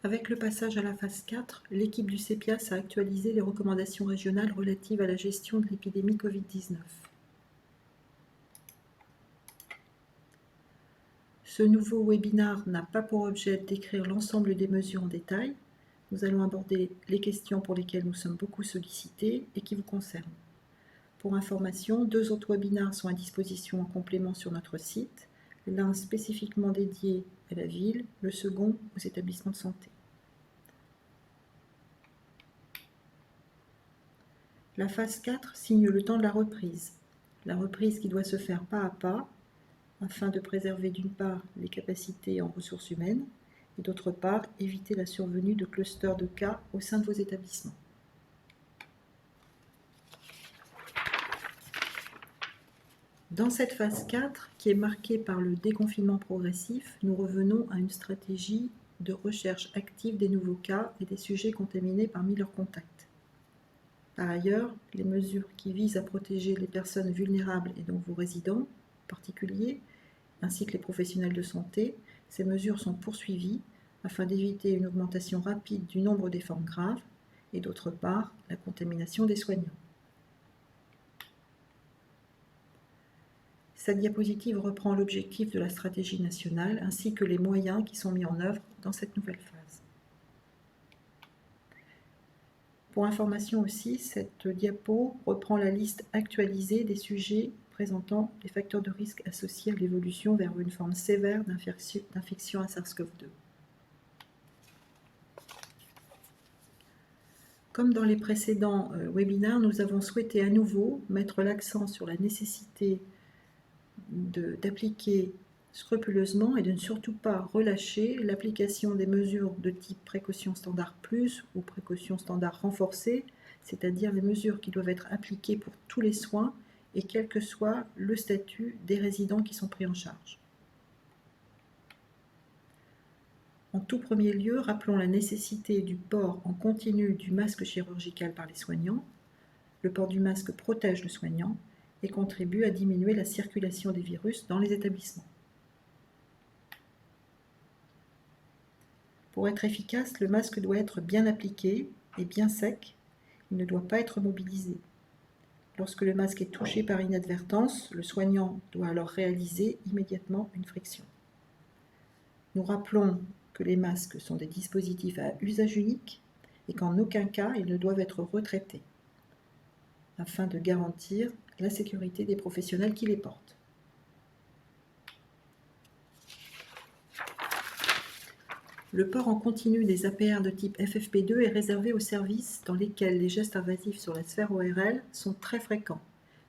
Avec le passage à la phase 4, l'équipe du CEPIAS a actualisé les recommandations régionales relatives à la gestion de l'épidémie Covid-19. Ce nouveau webinaire n'a pas pour objet de décrire l'ensemble des mesures en détail. Nous allons aborder les questions pour lesquelles nous sommes beaucoup sollicités et qui vous concernent. Pour information, 2 autres webinaires sont à disposition en complément sur notre site, l'un spécifiquement dédié à la ville, le second aux établissements de santé. La phase 4 signe le temps de la reprise qui doit se faire pas à pas, afin de préserver d'une part les capacités en ressources humaines et d'autre part éviter la survenue de clusters de cas au sein de vos établissements. Dans cette phase 4, qui est marquée par le déconfinement progressif, nous revenons à une stratégie de recherche active des nouveaux cas et des sujets contaminés parmi leurs contacts. Par ailleurs, les mesures qui visent à protéger les personnes vulnérables et donc vos résidents en particulier, ainsi que les professionnels de santé, ces mesures sont poursuivies afin d'éviter une augmentation rapide du nombre des formes graves et d'autre part la contamination des soignants. Cette diapositive reprend l'objectif de la stratégie nationale ainsi que les moyens qui sont mis en œuvre dans cette nouvelle phase. Pour information aussi, cette diapo reprend la liste actualisée des sujets présentant les facteurs de risque associés à l'évolution vers une forme sévère d'infection à SARS-CoV-2. Comme dans les précédents webinaires, nous avons souhaité à nouveau mettre l'accent sur la nécessité d'appliquer scrupuleusement et de ne surtout pas relâcher l'application des mesures de type précaution standard plus ou précaution standard renforcée, c'est-à-dire les mesures qui doivent être appliquées pour tous les soins et quel que soit le statut des résidents qui sont pris en charge. En tout premier lieu, rappelons la nécessité du port en continu du masque chirurgical par les soignants. Le port du masque protège le soignant et contribue à diminuer la circulation des virus dans les établissements. Pour être efficace, le masque doit être bien appliqué et bien sec. Il ne doit pas être mobilisé. Lorsque le masque est touché par inadvertance, le soignant doit alors réaliser immédiatement une friction. Nous rappelons que les masques sont des dispositifs à usage unique et qu'en aucun cas ils ne doivent être retraités, afin de garantir la sécurité des professionnels qui les portent. Le port en continu des APR de type FFP2 est réservé aux services dans lesquels les gestes invasifs sur la sphère ORL sont très fréquents,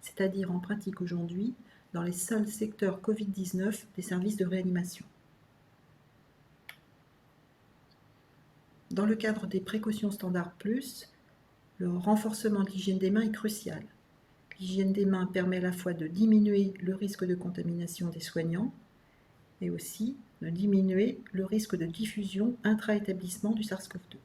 c'est-à-dire en pratique aujourd'hui dans les seuls secteurs Covid-19 des services de réanimation. Dans le cadre des précautions standard plus, le renforcement de l'hygiène des mains est crucial. L'hygiène des mains permet à la fois de diminuer le risque de contamination des soignants et aussi de diminuer le risque de diffusion intra-établissement du SARS-CoV-2.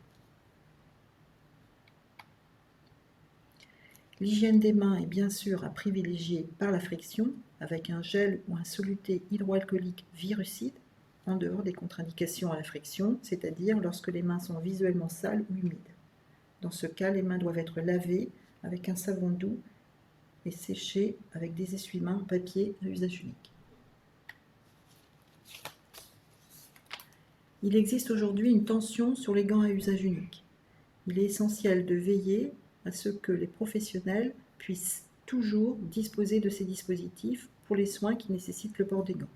L'hygiène des mains est bien sûr à privilégier par la friction avec un gel ou un soluté hydroalcoolique virucide en dehors des contre-indications à la friction, c'est-à-dire lorsque les mains sont visuellement sales ou humides. Dans ce cas, les mains doivent être lavées avec un savon doux et séchées avec des essuie-mains en papier à usage unique. Il existe aujourd'hui une tension sur les gants à usage unique. Il est essentiel de veiller à ce que les professionnels puissent toujours disposer de ces dispositifs pour les soins qui nécessitent le port des gants.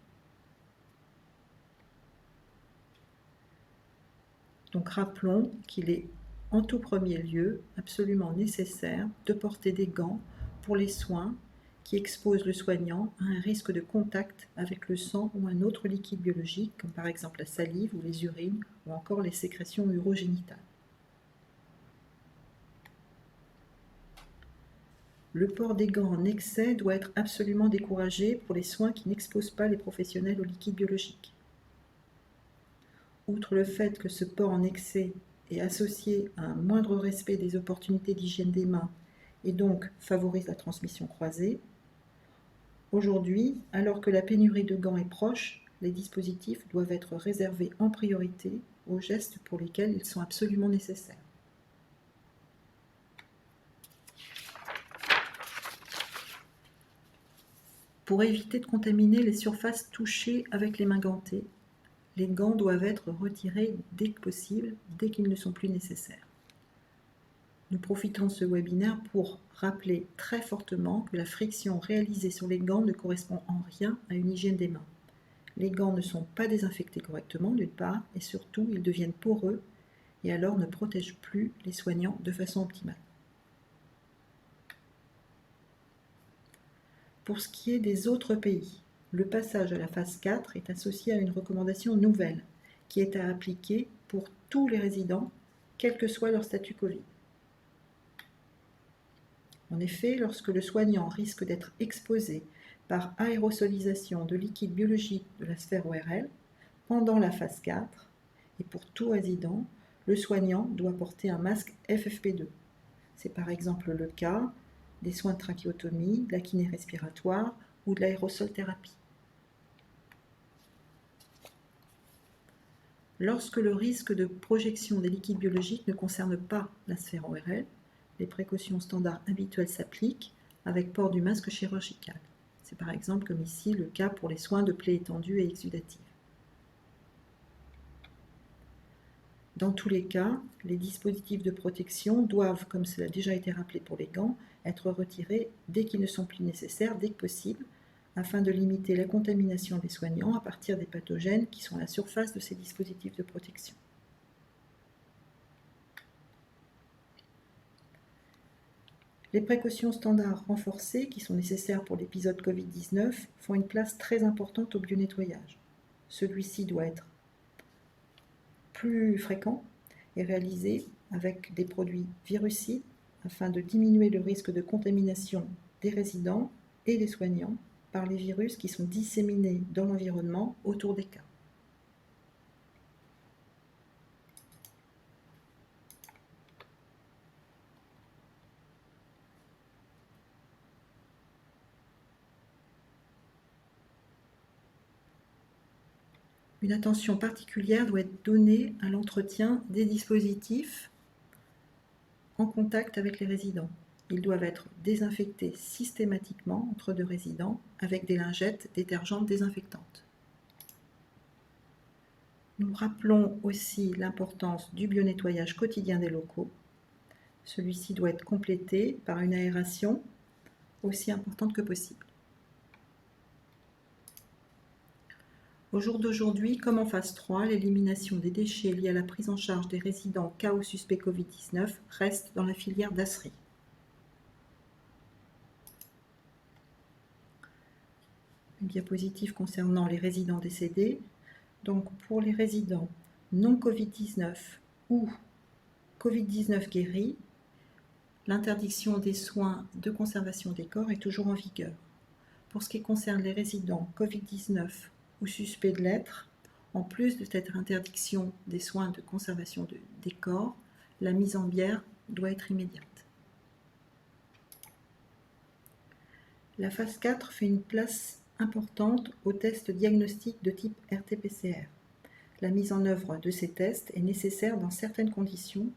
Donc rappelons qu'il est en tout premier lieu absolument nécessaire de porter des gants pour les soins qui exposent le soignant à un risque de contact avec le sang ou un autre liquide biologique, comme par exemple la salive ou les urines ou encore les sécrétions urogénitales. Le port des gants en excès doit être absolument découragé pour les soins qui n'exposent pas les professionnels au liquide biologique. Outre le fait que ce port en excès est associé à un moindre respect des opportunités d'hygiène des mains et donc favorise la transmission croisée, aujourd'hui, alors que la pénurie de gants est proche, les dispositifs doivent être réservés en priorité aux gestes pour lesquels ils sont absolument nécessaires. Pour éviter de contaminer les surfaces touchées avec les mains gantées, les gants doivent être retirés dès que possible, dès qu'ils ne sont plus nécessaires. Nous profitons de ce webinaire pour rappeler très fortement que la friction réalisée sur les gants ne correspond en rien à une hygiène des mains. Les gants ne sont pas désinfectés correctement d'une part, et surtout ils deviennent poreux et alors ne protègent plus les soignants de façon optimale. Pour ce qui est des autres pays, le passage à la phase 4 est associé à une recommandation nouvelle qui est à appliquer pour tous les résidents, quel que soit leur statut Covid. En effet, lorsque le soignant risque d'être exposé par aérosolisation de liquide biologique de la sphère ORL pendant la phase 4, et pour tout résident, le soignant doit porter un masque FFP2. C'est par exemple le cas des soins de trachéotomie, de la kiné respiratoire ou de l'aérosol thérapie. Lorsque le risque de projection des liquides biologiques ne concerne pas la sphère ORL, les précautions standards habituelles s'appliquent avec port du masque chirurgical. C'est par exemple comme ici le cas pour les soins de plaies étendues et exudatives. Dans tous les cas, les dispositifs de protection doivent, comme cela a déjà été rappelé pour les gants, être retirés dès qu'ils ne sont plus nécessaires, dès que possible, afin de limiter la contamination des soignants à partir des pathogènes qui sont à la surface de ces dispositifs de protection. Les précautions standards renforcées qui sont nécessaires pour l'épisode Covid-19 font une place très importante au bionettoyage. Celui-ci doit être plus fréquent et réalisé avec des produits virucides afin de diminuer le risque de contamination des résidents et des soignants par les virus qui sont disséminés dans l'environnement autour des cas. Une attention particulière doit être donnée à l'entretien des dispositifs en contact avec les résidents. Ils doivent être désinfectés systématiquement entre deux résidents avec des lingettes détergentes désinfectantes. Nous rappelons aussi l'importance du bionettoyage quotidien des locaux. Celui-ci doit être complété par une aération aussi importante que possible. Au jour d'aujourd'hui, comme en phase 3, l'élimination des déchets liés à la prise en charge des résidents cas ou suspects Covid-19 reste dans la filière d'ASRI. Une diapositive concernant les résidents décédés. Donc pour les résidents non Covid-19 ou Covid-19 guéris, l'interdiction des soins de conservation des corps est toujours en vigueur. Pour ce qui concerne les résidents Covid-19 ou suspects de l'être, en plus de cette interdiction des soins de conservation des corps, la mise en bière doit être immédiate. La phase 4 fait une place importante aux tests diagnostiques de type RT-PCR. La mise en œuvre de ces tests est nécessaire dans certaines conditions.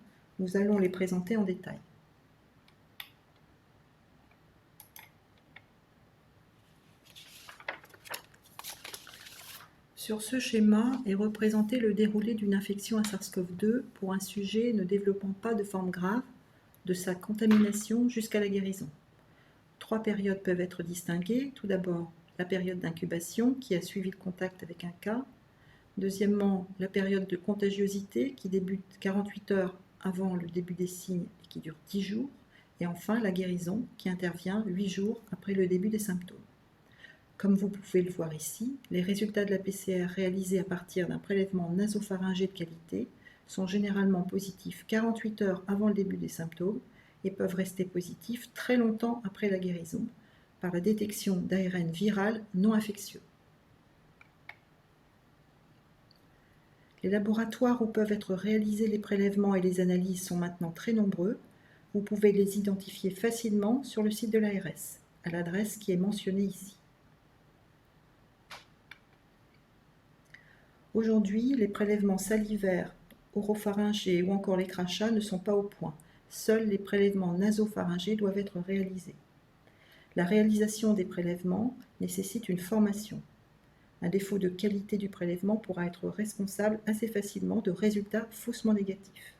Nous allons les présenter en détail. Sur ce schéma est représenté le déroulé d'une infection à SARS-CoV-2 pour un sujet ne développant pas de forme grave, de sa contamination jusqu'à la guérison. 3 périodes peuvent être distinguées. Tout d'abord, la période d'incubation qui a suivi le contact avec un cas. Deuxièmement, la période de contagiosité qui débute 48 heures avant le début des signes et qui dure 10 jours. Et enfin, la guérison qui intervient 8 jours après le début des symptômes. Comme vous pouvez le voir ici, les résultats de la PCR réalisés à partir d'un prélèvement nasopharyngé de qualité sont généralement positifs 48 heures avant le début des symptômes et peuvent rester positifs très longtemps après la guérison par la détection d'ARN viral non infectieux. Les laboratoires où peuvent être réalisés les prélèvements et les analyses sont maintenant très nombreux. Vous pouvez les identifier facilement sur le site de l'ARS, à l'adresse qui est mentionnée ici. Aujourd'hui, les prélèvements salivaires, oropharyngés ou encore les crachats ne sont pas au point. Seuls les prélèvements nasopharyngés doivent être réalisés. La réalisation des prélèvements nécessite une formation. Un défaut de qualité du prélèvement pourra être responsable assez facilement de résultats faussement négatifs.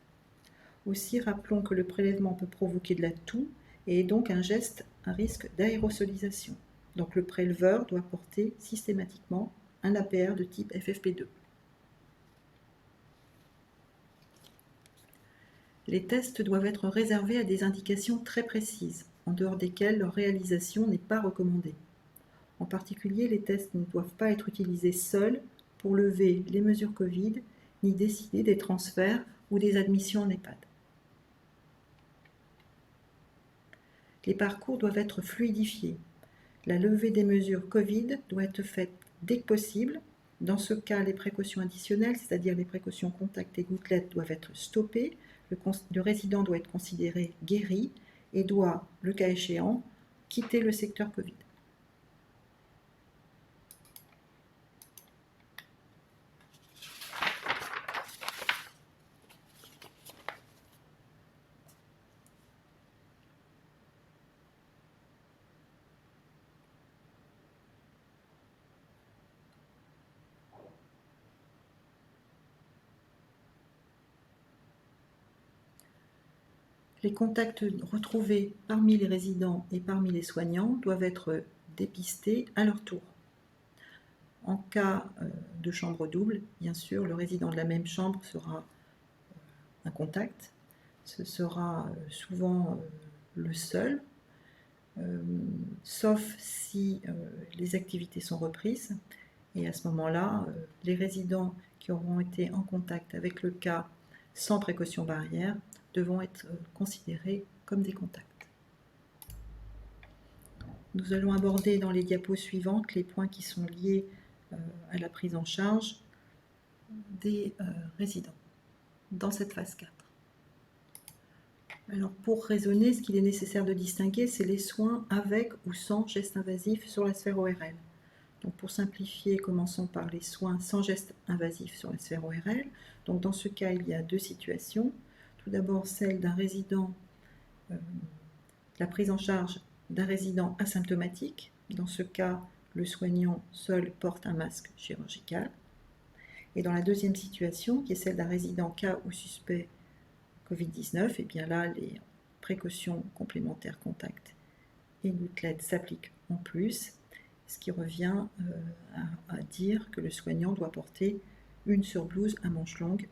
Aussi, rappelons que le prélèvement peut provoquer de la toux et est donc un geste à risque d'aérosolisation. Donc le préleveur doit porter systématiquement un APR de type FFP2. Les tests doivent être réservés à des indications très précises, en dehors desquelles leur réalisation n'est pas recommandée. En particulier, les tests ne doivent pas être utilisés seuls pour lever les mesures Covid, ni décider des transferts ou des admissions en EHPAD. Les parcours doivent être fluidifiés. La levée des mesures Covid doit être faite dès que possible. Dans ce cas, les précautions additionnelles, c'est-à-dire les précautions contact et gouttelettes, doivent être stoppées. Le résident doit être considéré guéri et doit, le cas échéant, quitter le secteur Covid. Les contacts retrouvés parmi les résidents et parmi les soignants doivent être dépistés à leur tour. En cas de chambre double, bien sûr, le résident de la même chambre sera un contact. Ce sera souvent le seul, sauf si les activités sont reprises. Et à ce moment-là, les résidents qui auront été en contact avec le cas sans précaution barrière devront être considérés comme des contacts. Nous allons aborder dans les diapos suivantes les points qui sont liés à la prise en charge des résidents dans cette phase 4. Alors pour raisonner, ce qu'il est nécessaire de distinguer, c'est les soins avec ou sans geste invasif sur la sphère ORL. Donc pour simplifier, commençons par les soins sans geste invasif sur la sphère ORL. Donc dans ce cas, il y a deux situations. Tout d'abord, celle d'un résident, la prise en charge d'un résident asymptomatique. Dans ce cas, le soignant seul porte un masque chirurgical. Et dans la deuxième situation, qui est celle d'un résident cas ou suspect Covid-19, et bien là, les précautions complémentaires contact et gouttelettes s'appliquent en plus, ce qui revient à dire que le soignant doit porter une surblouse à manches longues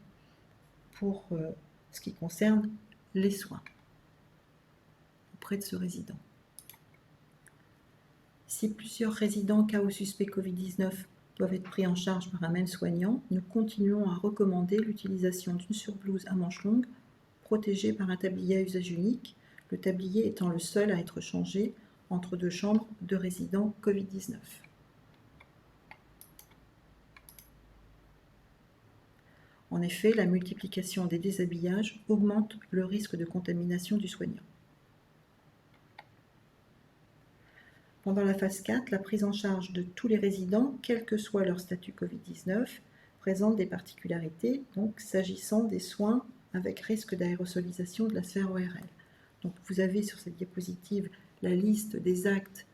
pour ce qui concerne les soins auprès de ce résident. Si plusieurs résidents cas ou suspects Covid-19 doivent être pris en charge par un même soignant, nous continuons à recommander l'utilisation d'une surblouse à manches longues protégée par un tablier à usage unique, le tablier étant le seul à être changé entre deux chambres de résidents Covid-19. En effet, la multiplication des déshabillages augmente le risque de contamination du soignant. Pendant la phase 4, la prise en charge de tous les résidents, quel que soit leur statut Covid-19, présente des particularités, donc s'agissant des soins avec risque d'aérosolisation de la sphère ORL. Donc vous avez sur cette diapositive la liste des actes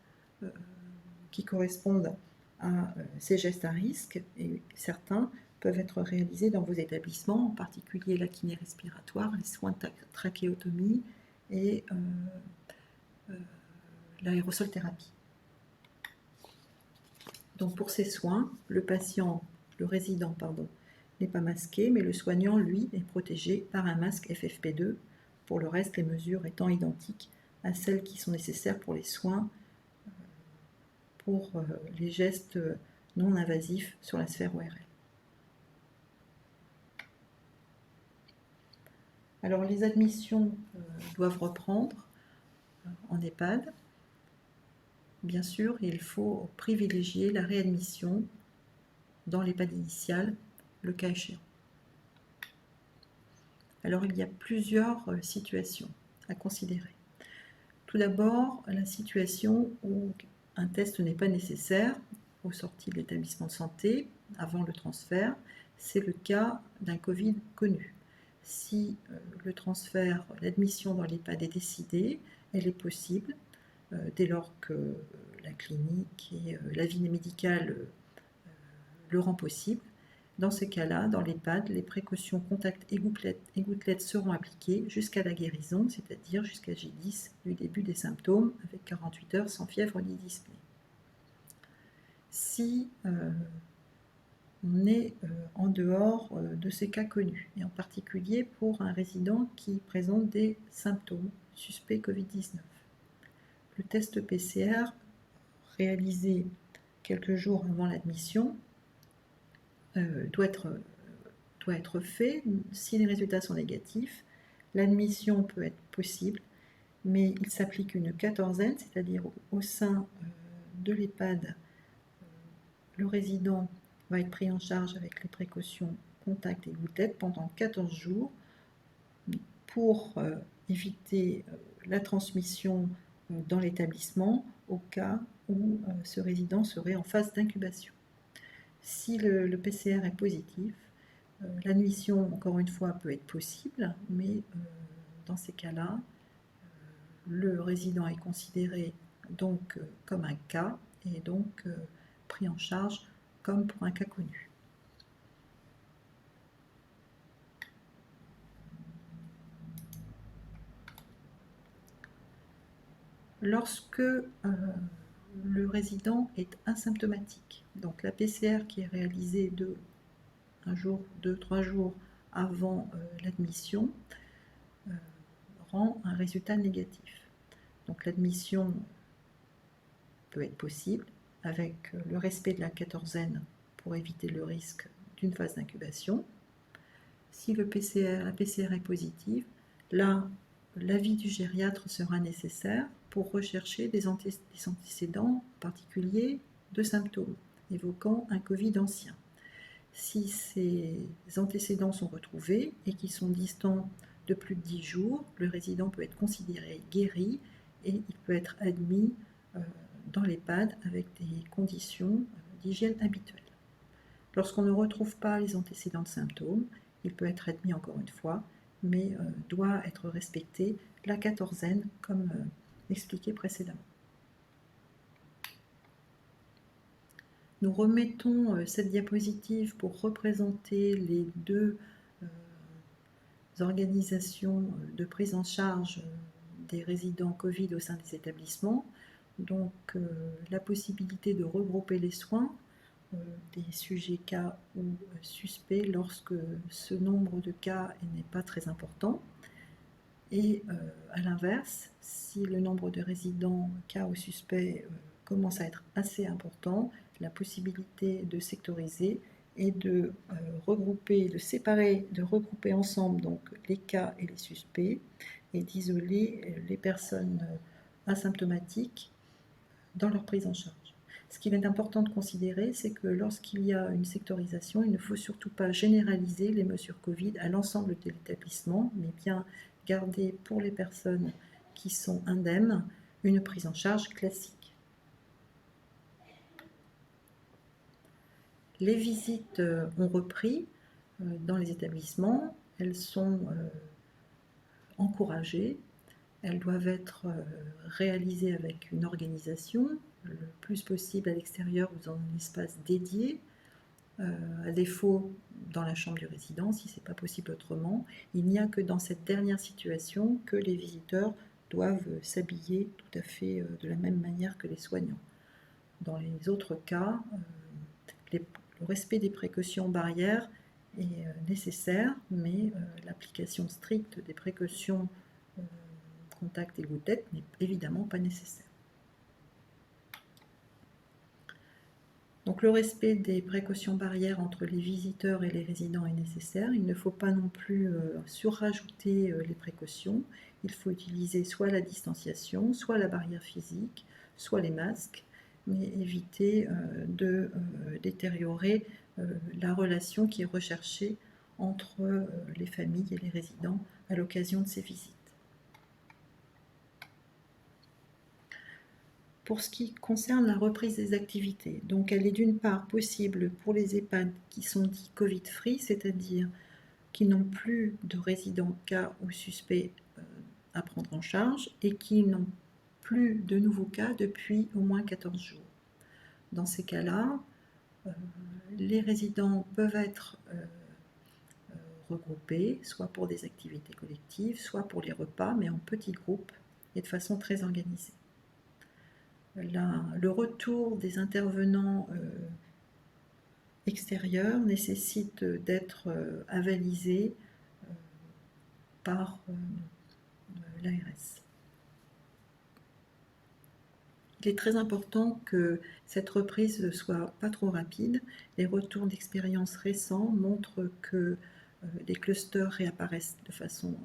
qui correspondent à ces gestes à risque, et certains peuvent être réalisés dans vos établissements, en particulier la kiné respiratoire, les soins de trachéotomie et l'aérosol thérapie. Donc pour ces soins, le résident, n'est pas masqué, mais le soignant, lui, est protégé par un masque FFP2. Pour le reste, les mesures étant identiques à celles qui sont nécessaires pour les soins, pour les gestes non invasifs sur la sphère ORL. Alors les admissions doivent reprendre en EHPAD. Bien sûr, il faut privilégier la réadmission dans l'EHPAD initial, le cas échéant. Alors il y a plusieurs situations à considérer. Tout d'abord, la situation où un test n'est pas nécessaire aux sorties de l'établissement de santé, avant le transfert, c'est le cas d'un Covid connu. Si le transfert, l'admission dans l'EHPAD est décidée, elle est possible dès lors que la clinique et l'avis médical le rend possible. Dans ce cas-là, dans l'EHPAD, les précautions contact et gouttelettes seront appliquées jusqu'à la guérison, c'est-à-dire jusqu'à J10 du début des symptômes, avec 48 heures sans fièvre ni dyspnée. Si on est en dehors de ces cas connus, et en particulier pour un résident qui présente des symptômes suspects Covid-19. Le test PCR réalisé quelques jours avant l'admission doit être fait. Si les résultats sont négatifs, l'admission peut être possible, mais il s'applique une quatorzaine, c'est-à-dire au sein de l'EHPAD, le résident va être pris en charge avec les précautions contact et gouttelettes pendant 14 jours pour éviter la transmission dans l'établissement au cas où ce résident serait en phase d'incubation. Si le PCR est positif, l'admission, encore une fois, peut être possible, mais dans ces cas-là, le résident est considéré donc comme un cas et donc pris en charge comme pour un cas connu. Lorsque le résident est asymptomatique, donc la PCR qui est réalisée un jour, 2, 3 jours avant l'admission rend un résultat négatif. Donc l'admission peut être possible avec le respect de la quatorzaine pour éviter le risque d'une phase d'incubation. Si la PCR est positive, là, l'avis du gériatre sera nécessaire pour rechercher des antécédents, en particulier de symptômes, évoquant un Covid ancien. Si ces antécédents sont retrouvés et qu'ils sont distants de plus de 10 jours, le résident peut être considéré guéri et il peut être admis dans l'EHPAD avec des conditions d'hygiène habituelles. Lorsqu'on ne retrouve pas les antécédents de symptômes, il peut être admis encore une fois, mais doit être respecté la quatorzaine comme expliqué précédemment. Nous remettons cette diapositive pour représenter les deux organisations de prise en charge des résidents Covid au sein des établissements. Donc la possibilité de regrouper les soins des sujets cas ou suspects lorsque ce nombre de cas n'est pas très important. Et à l'inverse, si le nombre de résidents cas ou suspects commence à être assez important, la possibilité de sectoriser et de regrouper, de séparer, de regrouper ensemble donc les cas et les suspects et d'isoler les personnes asymptomatiques dans leur prise en charge. Ce qu'il est important de considérer, c'est que lorsqu'il y a une sectorisation, il ne faut surtout pas généraliser les mesures Covid à l'ensemble de l'établissement, mais bien garder pour les personnes qui sont indemnes une prise en charge classique. Les visites ont repris dans les établissements, elles sont encouragées, elles doivent être réalisées avec une organisation, le plus possible à l'extérieur ou dans un espace dédié, à défaut dans la chambre du résident, si ce n'est pas possible autrement. Il n'y a que dans cette dernière situation que les visiteurs doivent s'habiller tout à fait de la même manière que les soignants. Dans les autres cas, le respect des précautions barrières est nécessaire, mais l'application stricte des précautions contact et gouttelettes n'est évidemment pas nécessaire. Donc le respect des précautions barrières entre les visiteurs et les résidents est nécessaire. Il ne faut pas non plus surrajouter les précautions. Il faut utiliser soit la distanciation, soit la barrière physique, soit les masques, mais éviter de détériorer la relation qui est recherchée entre les familles et les résidents à l'occasion de ces visites. pour ce qui concerne la reprise des activités. Donc elle est d'une part possible pour les EHPAD qui sont dits Covid-free, c'est-à-dire qui n'ont plus de résidents cas ou suspects à prendre en charge et qui n'ont plus de nouveaux cas depuis au moins 14 jours. Dans ces cas-là, les résidents peuvent être regroupés, soit pour des activités collectives, soit pour les repas, mais en petits groupes et de façon très organisée. Le retour des intervenants extérieurs nécessite d'être avalisé par l'ARS. Il est très important que cette reprise ne soit pas trop rapide. Les retours d'expérience récents montrent que les clusters réapparaissent de façon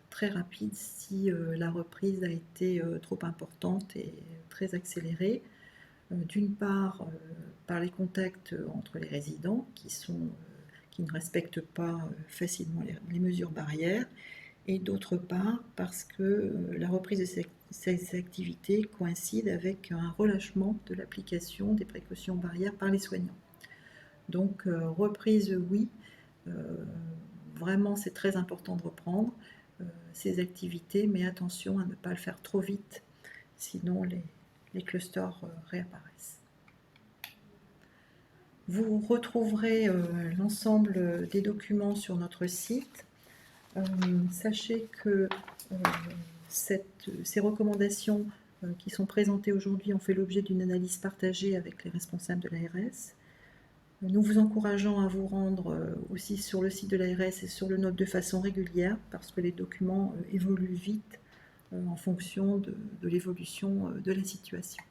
très rapide si la reprise a été trop importante et très accélérée. D'une part, par les contacts entre les résidents qui ne respectent pas facilement les mesures barrières, et d'autre part parce que la reprise de ces activités coïncide avec un relâchement de l'application des précautions barrières par les soignants. Donc reprise, oui, vraiment c'est très important de reprendre ces activités, mais attention à ne pas le faire trop vite, sinon les clusters réapparaissent. Vous retrouverez l'ensemble des documents sur notre site. Sachez que ces recommandations qui sont présentées aujourd'hui ont fait l'objet d'une analyse partagée avec les responsables de l'ARS. Nous vous encourageons à vous rendre aussi sur le site de l'ARS et sur le nôtre de façon régulière parce que les documents évoluent vite en fonction de l'évolution de la situation.